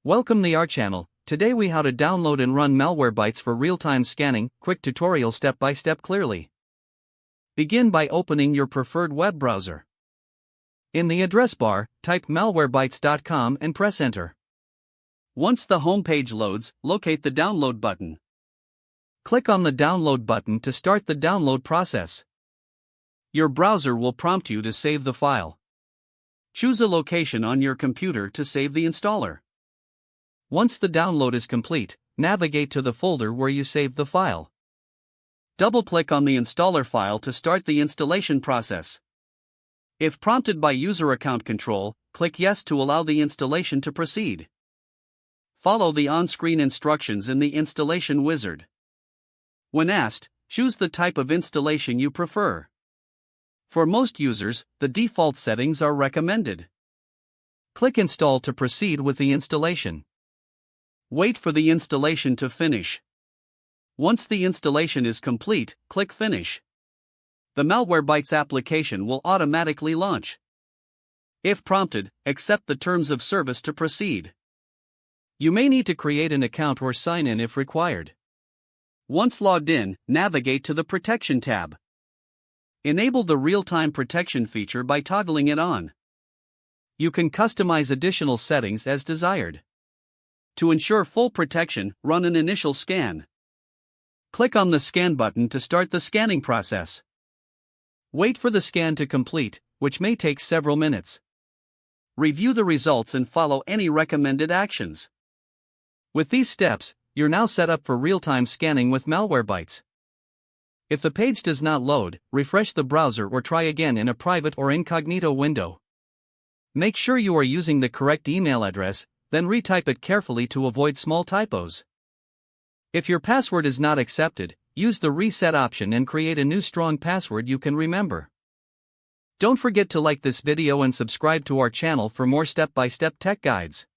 Welcome to our channel. Today we how to download and run Malwarebytes for real-time scanning. Quick tutorial step by step clearly. Begin by opening your preferred web browser. In the address bar, type malwarebytes.com and press enter. Once the home page loads, locate the download button. Click on the download button to start the download process. Your browser will prompt you to save the file. Choose a location on your computer to save the installer. Once the download is complete, navigate to the folder where you saved the file. Double-click on the installer file to start the installation process. If prompted by user account control, click Yes to allow the installation to proceed. Follow the on-screen instructions in the installation wizard. When asked, choose the type of installation you prefer. For most users, the default settings are recommended. Click Install to proceed with the installation. Wait for the installation to finish. Once the installation is complete, click Finish. The Malwarebytes application will automatically launch. If prompted, accept the terms of service to proceed. You may need to create an account or sign in if required. Once logged in, navigate to the Protection tab. Enable the real-time protection feature by toggling it on. You can customize additional settings as desired. To ensure full protection, run an initial scan. Click on the Scan button to start the scanning process. Wait for the scan to complete, which may take several minutes. Review the results and follow any recommended actions. With these steps, you're now set up for real-time scanning with Malwarebytes. If the page does not load, refresh the browser or try again in a private or incognito window. Make sure you are using the correct email address, then retype it carefully to avoid small typos. If your password is not accepted, use the reset option and create a new strong password you can remember. Don't forget to like this video and subscribe to our channel for more step-by-step tech guides.